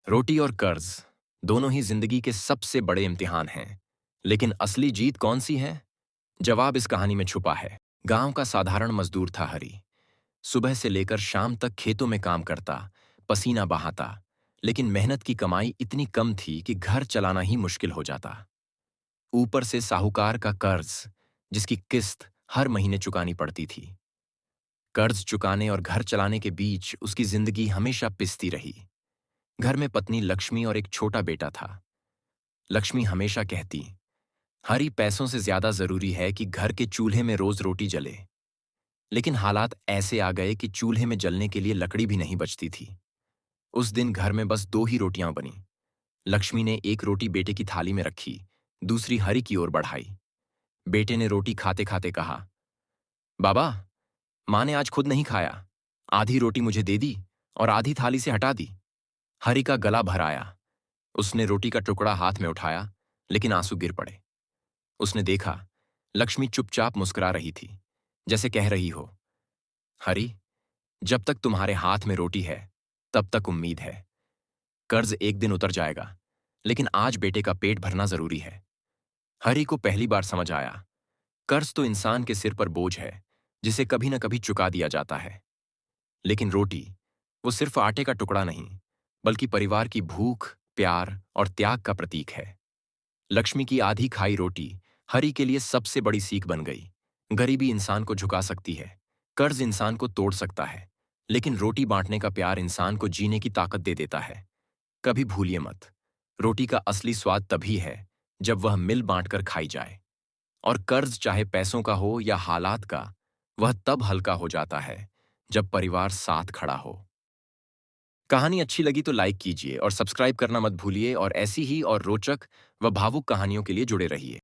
रोटी और कर्ज दोनों ही जिंदगी के सबसे बड़े इम्तिहान हैं। लेकिन असली जीत कौन सी है? जवाब इस कहानी में छुपा है। गांव का साधारण मजदूर था हरी। सुबह से लेकर शाम तक खेतों में काम करता, पसीना बहाता। लेकिन मेहनत की कमाई इतनी कम थी कि घर चलाना ही मुश्किल हो जाता। ऊपर से साहूकार का कर्ज, जिसकी किस्त हर महीने चुकानी पड़ती थी। कर्ज चुकाने और घर चलाने के बीच उसकी जिंदगी हमेशा पिसती रही। घर में पत्नी लक्ष्मी और एक छोटा बेटा था। लक्ष्मी हमेशा कहती, हरी पैसों से ज्यादा जरूरी है कि घर के चूल्हे में रोज रोटी जले। लेकिन हालात ऐसे आ गए कि चूल्हे में जलने के लिए लकड़ी भी नहीं बचती थी। उस दिन घर में बस दो ही रोटियां बनी। लक्ष्मी ने एक रोटी बेटे की थाली में रखी, दूसरी हरी की ओर बढ़ाई। बेटे ने रोटी खाते खाते कहा, बाबा, माँ ने आज खुद नहीं खाया। आधी रोटी मुझे दे दी और आधी थाली से हटा दी। हरी का गला भर आया। उसने रोटी का टुकड़ा हाथ में उठाया, लेकिन आंसू गिर पड़े। उसने देखा, लक्ष्मी चुपचाप मुस्कुरा रही थी, जैसे कह रही हो, हरी, जब तक तुम्हारे हाथ में रोटी है तब तक उम्मीद है। कर्ज एक दिन उतर जाएगा, लेकिन आज बेटे का पेट भरना जरूरी है। हरी को पहली बार समझ आया, कर्ज तो इंसान के सिर पर बोझ है, जिसे कभी न कभी चुका दिया जाता है। लेकिन रोटी, वो सिर्फ आटे का टुकड़ा नहीं, बल्कि परिवार की भूख, प्यार और त्याग का प्रतीक है। लक्ष्मी की आधी खाई रोटी हरी के लिए सबसे बड़ी सीख बन गई। गरीबी इंसान को झुका सकती है, कर्ज इंसान को तोड़ सकता है, लेकिन रोटी बांटने का प्यार इंसान को जीने की ताकत दे देता है। कभी भूलिए मत, रोटी का असली स्वाद तभी है जब वह मिल बांटकर खाई जाए। और कर्ज चाहे पैसों का हो या हालात का, वह तब हल्का हो जाता है जब परिवार साथ खड़ा हो। कहानी अच्छी लगी तो लाइक कीजिए और सब्सक्राइब करना मत भूलिए, और ऐसी ही और रोचक व भावुक कहानियों के लिए जुड़े रहिए।